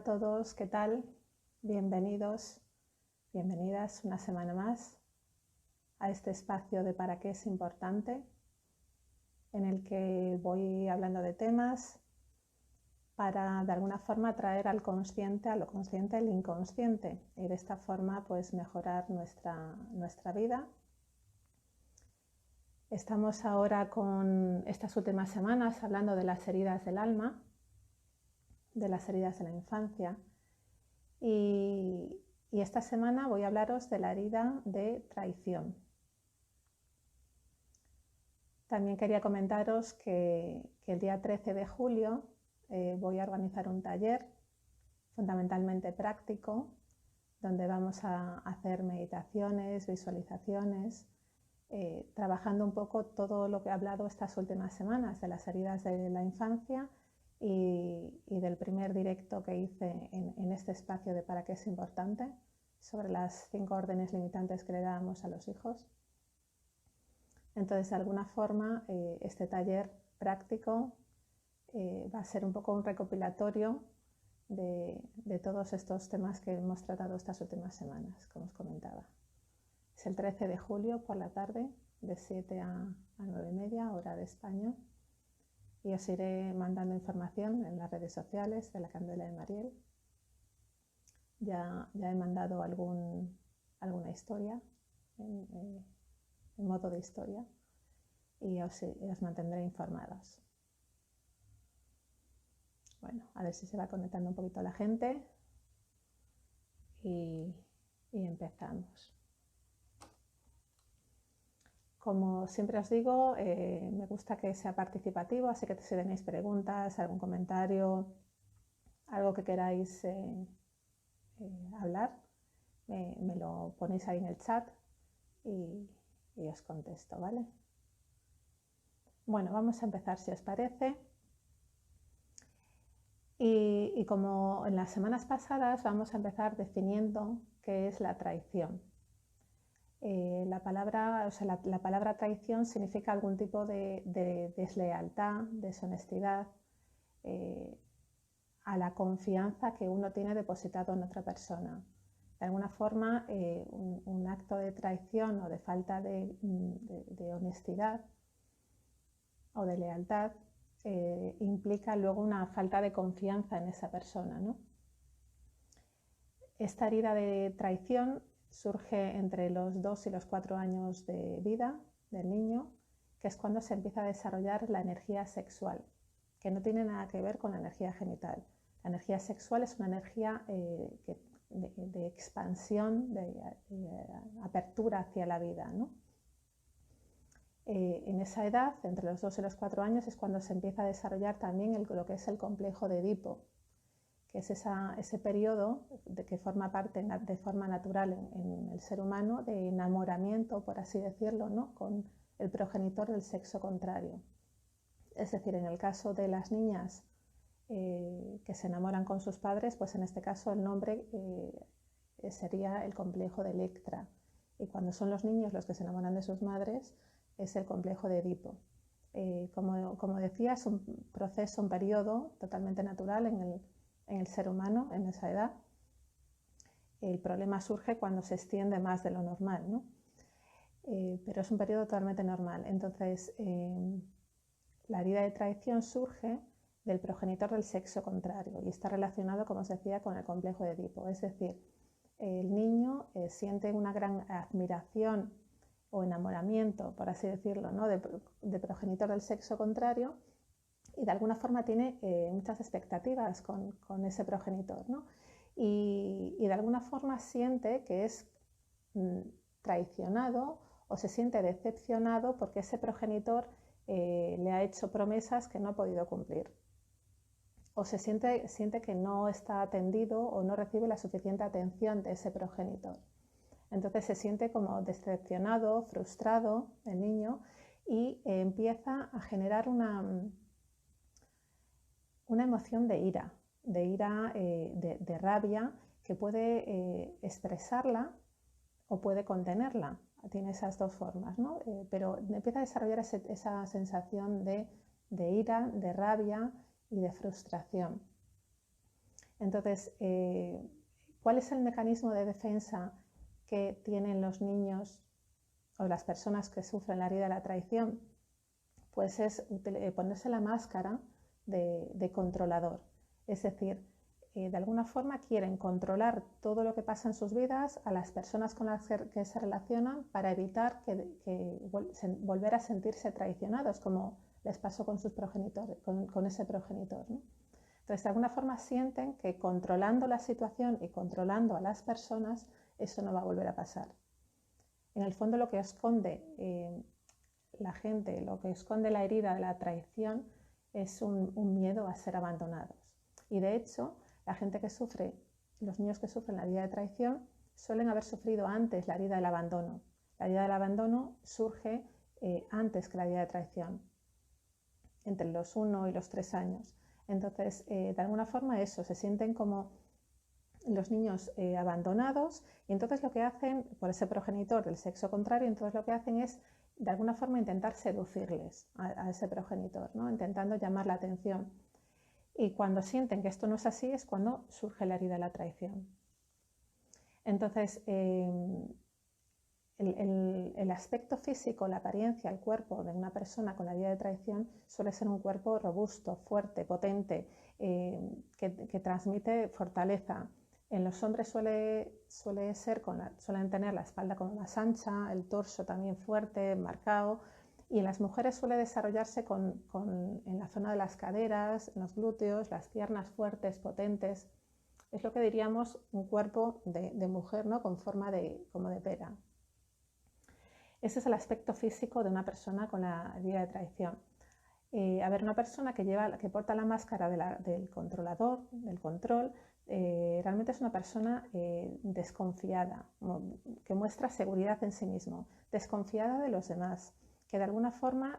a todos, ¿qué tal? Bienvenidos, bienvenidas una semana más a este espacio de ¿Para qué es importante?, en el que voy hablando de temas para de alguna forma traer al consciente, a lo consciente, el inconsciente, y de esta forma pues mejorar nuestra vida. Estamos ahora con estas últimas semanas hablando de las heridas del alma, de las heridas de la infancia, y esta semana voy a hablaros de la herida de traición. También quería comentaros que el día 13 de julio voy a organizar un taller fundamentalmente práctico, donde vamos a hacer meditaciones, visualizaciones, trabajando un poco todo lo que he hablado estas últimas semanas de las heridas de la infancia y del primer directo que hice en este espacio de ¿Para qué es importante?, sobre las 5 órdenes limitantes que le dábamos a los hijos. Entonces, de alguna forma, este taller práctico va a ser un poco un recopilatorio de todos estos temas que hemos tratado estas últimas semanas, como os comentaba. Es el 13 de julio por la tarde, de 7 a 9:30, hora de España. Y os iré mandando información en las redes sociales de la Candela de Mariel. Ya he mandado alguna historia en modo de historia y os mantendré informados. Bueno, a ver si se va conectando un poquito la gente y empezamos. Como siempre os digo, me gusta que sea participativo, así que si tenéis preguntas, algún comentario, algo que queráis hablar, me lo ponéis ahí en el chat y os contesto, ¿vale? Bueno, vamos a empezar si os parece. Y como en las semanas pasadas, vamos a empezar definiendo qué es la traición. La palabra traición significa algún tipo de deslealtad, deshonestidad, a la confianza que uno tiene depositado en otra persona. De alguna forma, un acto de traición o de falta de honestidad o de lealtad implica luego una falta de confianza en esa persona, ¿no? Esta herida de traición surge entre los 2 y los 4 años de vida del niño, que es cuando se empieza a desarrollar la energía sexual, que no tiene nada que ver con la energía genital. La energía sexual es una energía de expansión, de apertura hacia la vida, ¿no? En esa edad, entre los 2 y los 4 años, es cuando se empieza a desarrollar también lo que es el complejo de Edipo, que es ese periodo que forma parte de forma natural en el ser humano de enamoramiento, por así decirlo, ¿no?, con el progenitor del sexo contrario. Es decir, en el caso de las niñas que se enamoran con sus padres, pues en este caso el nombre sería el complejo de Electra. Y cuando son los niños los que se enamoran de sus madres, es el complejo de Edipo. Como decía, es un proceso, un periodo totalmente natural en el ser humano en esa edad. El problema surge cuando se extiende más de lo normal, ¿no? Pero es un periodo totalmente normal. Entonces, la herida de traición surge del progenitor del sexo contrario y está relacionado, como os decía, con el complejo de Edipo. Es decir, el niño siente una gran admiración o enamoramiento, por así decirlo, ¿no?, de progenitor del sexo contrario, y de alguna forma tiene muchas expectativas con ese progenitor, ¿no? Y de alguna forma siente que es traicionado o se siente decepcionado porque ese progenitor le ha hecho promesas que no ha podido cumplir. O se siente que no está atendido o no recibe la suficiente atención de ese progenitor. Entonces se siente como decepcionado, frustrado el niño y empieza a generar una emoción de ira, de rabia, que puede expresarla o puede contenerla. Tiene esas dos formas, ¿no? Pero empieza a desarrollar esa sensación de ira, de rabia y de frustración. Entonces, ¿cuál es el mecanismo de defensa que tienen los niños o las personas que sufren la herida de la traición? Pues es ponerse la máscara de controlador. Es decir, de alguna forma quieren controlar todo lo que pasa en sus vidas, a las personas con las que se relacionan, para evitar volver a sentirse traicionados, como les pasó con sus progenitores, con ese progenitor, ¿no? Entonces, de alguna forma sienten que controlando la situación y controlando a las personas, eso no va a volver a pasar. En el fondo, lo que esconde la gente, lo que esconde la herida de la traición, es un miedo a ser abandonados. Y de hecho, la gente que sufre, los niños que sufren la herida de traición, suelen haber sufrido antes la herida del abandono. La herida del abandono surge antes que la herida de traición, entre los 1 y los 3 años. Entonces, de alguna forma eso, se sienten como los niños abandonados, y entonces lo que hacen, por ese progenitor del sexo contrario, entonces lo que hacen es de alguna forma intentar seducirles a ese progenitor, ¿no? Intentando llamar la atención. Y cuando sienten que esto no es así, es cuando surge la herida de la traición. Entonces, el aspecto físico, la apariencia, el cuerpo de una persona con la herida de traición suele ser un cuerpo robusto, fuerte, potente, que transmite fortaleza. En los hombres suelen tener la espalda como más ancha, el torso también fuerte, marcado, y en las mujeres suele desarrollarse en la zona de las caderas, en los glúteos, las piernas fuertes, potentes. Es lo que diríamos un cuerpo de mujer, ¿no? Con forma como de pera. Ese es el aspecto físico de una persona con la herida de traición. Una persona que porta la máscara del controlador, del control, realmente es una persona desconfiada, que muestra seguridad en sí mismo, desconfiada de los demás, que de alguna forma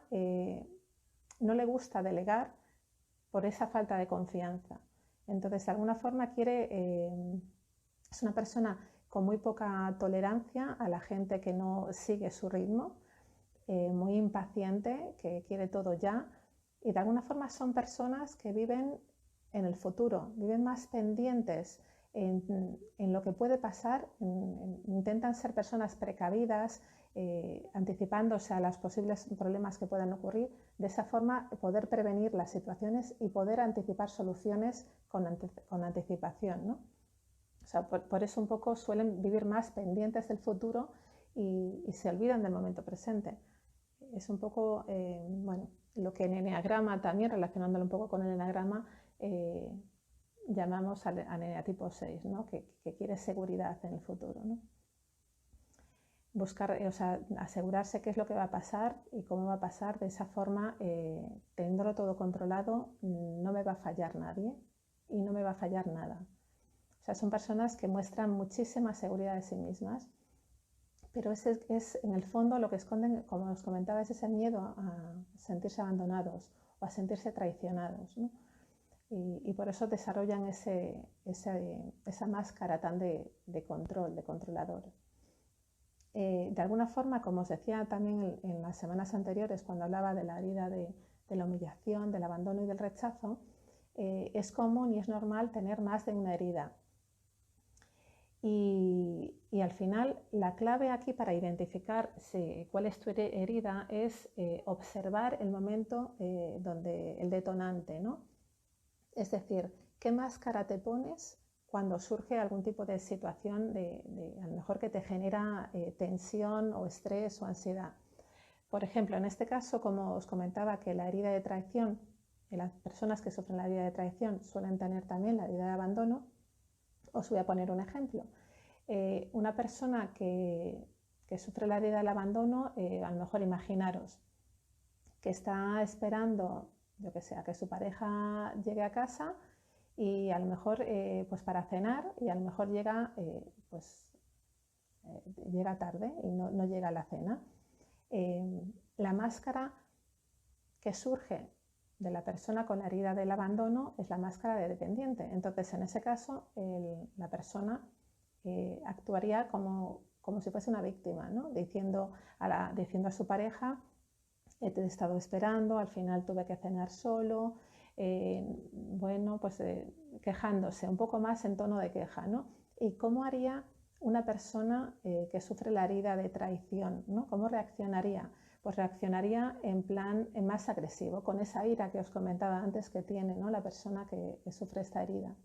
no le gusta delegar por esa falta de confianza. Entonces, de alguna forma es una persona con muy poca tolerancia a la gente que no sigue su ritmo, muy impaciente, que quiere todo ya, y de alguna forma son personas que viven en el futuro, viven más pendientes en lo que puede pasar, intentan ser personas precavidas, anticipándose a los posibles problemas que puedan ocurrir, de esa forma poder prevenir las situaciones y poder anticipar soluciones con anticipación, ¿no? O sea, por eso un poco suelen vivir más pendientes del futuro y se olvidan del momento presente. Es un poco, lo que en Eneagrama también, relacionándolo un poco con el Eneagrama, llamamos al eneatipo 6, ¿no? que quiere seguridad en el futuro, ¿no? Buscar, asegurarse qué es lo que va a pasar y cómo va a pasar. De esa forma, teniéndolo todo controlado, no me va a fallar nadie y no me va a fallar nada. O sea, son personas que muestran muchísima seguridad de sí mismas, pero es en el fondo lo que esconden, como os comentaba, es ese miedo a sentirse abandonados o a sentirse traicionados, ¿no? Y por eso desarrollan esa máscara tan de control, de controlador. De alguna forma, como os decía también en las semanas anteriores, cuando hablaba de la herida de la humillación, del abandono y del rechazo, es común y es normal tener más de una herida. Y al final, la clave aquí para identificar cuál es tu herida es observar el momento el detonante, ¿no? Es decir, ¿qué máscara te pones cuando surge algún tipo de situación a lo mejor que te genera tensión o estrés o ansiedad? Por ejemplo, en este caso, como os comentaba, que la herida de traición, las personas que sufren la herida de traición suelen tener también la herida de abandono. Os voy a poner un ejemplo. Una persona que sufre la herida del abandono, a lo mejor imaginaros que está esperando, yo que sé, a que su pareja llegue a casa y a lo mejor pues para cenar, y a lo mejor llega tarde y no llega a la cena. La máscara que surge de la persona con la herida del abandono es la máscara de dependiente. Entonces, en ese caso, la persona actuaría como si fuese una víctima, ¿no? Diciendo a su pareja: te he estado esperando, al final tuve que cenar solo, bueno, pues quejándose, un poco más en tono de queja, ¿no? ¿Y cómo haría una persona que sufre la herida de traición, ¿no? ¿Cómo reaccionaría? Pues reaccionaría en plan más agresivo, con esa ira que os comentaba antes que tiene, ¿no? La persona que sufre esta herida.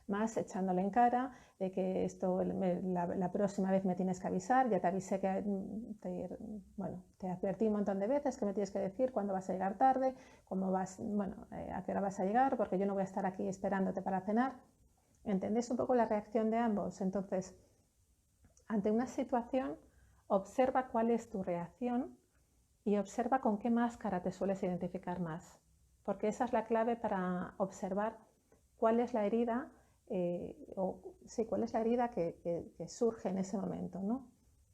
Más echándole en cara de que esto la próxima vez me tienes que avisar, ya te avisé que te advertí un montón de veces que me tienes que decir cuándo vas a llegar tarde, cómo vas, a qué hora vas a llegar, porque yo no voy a estar aquí esperándote para cenar. ¿Entendéis un poco la reacción de ambos? Entonces, ante una situación, observa cuál es tu reacción y observa con qué máscara te sueles identificar más, porque esa es la clave para observar cuál es la herida cuál es la herida que surge en ese momento, ¿no?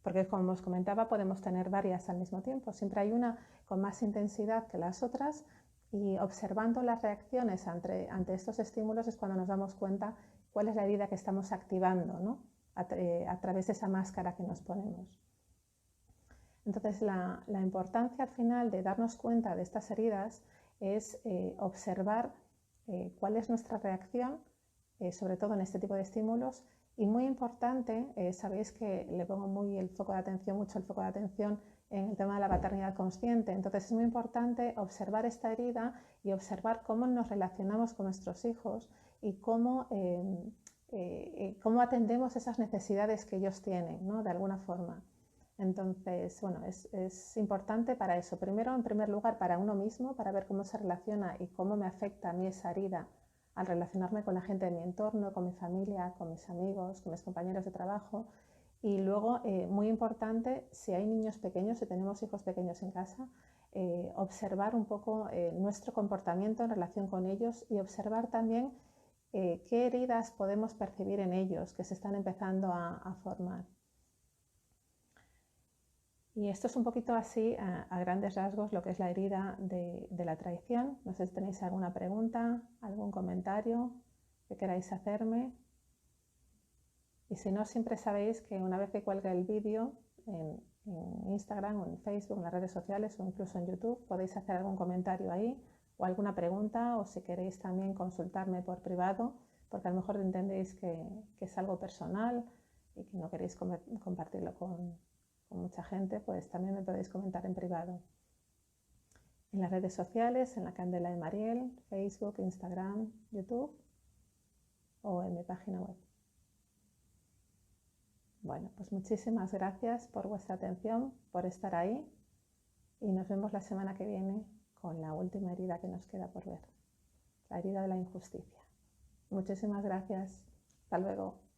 Porque como os comentaba, podemos tener varias al mismo tiempo. Siempre hay una con más intensidad que las otras y observando las reacciones ante estos estímulos es cuando nos damos cuenta cuál es la herida que estamos activando, ¿no? A través de esa máscara que nos ponemos. Entonces, la importancia al final de darnos cuenta de estas heridas es observar cuál es nuestra reacción, sobre todo en este tipo de estímulos. Y muy importante, sabéis que le pongo mucho el foco de atención en el tema de la paternidad consciente. Entonces es muy importante observar esta herida y observar cómo nos relacionamos con nuestros hijos y cómo atendemos esas necesidades que ellos tienen, ¿no? De alguna forma. Entonces, bueno, es importante para eso. Primero, en primer lugar, para uno mismo, para ver cómo se relaciona y cómo me afecta a mí esa herida al relacionarme con la gente de mi entorno, con mi familia, con mis amigos, con mis compañeros de trabajo. Y luego, muy importante, si hay niños pequeños, si tenemos hijos pequeños en casa, observar un poco nuestro comportamiento en relación con ellos y observar también qué heridas podemos percibir en ellos que se están empezando a formar. Y esto es un poquito así, a grandes rasgos, lo que es la herida de la traición. No sé si tenéis alguna pregunta, algún comentario que queráis hacerme. Y si no, siempre sabéis que una vez que cuelgue el vídeo en Instagram o en Facebook, en las redes sociales o incluso en YouTube, podéis hacer algún comentario ahí o alguna pregunta, o si queréis también consultarme por privado, porque a lo mejor entendéis que es algo personal y que no queréis compartirlo con mucha gente, pues también me podéis comentar en privado. En las redes sociales, en la Candela de Mariel, Facebook, Instagram, YouTube o en mi página web. Bueno, pues muchísimas gracias por vuestra atención, por estar ahí y nos vemos la semana que viene con la última herida que nos queda por ver, la herida de la injusticia. Muchísimas gracias. Hasta luego.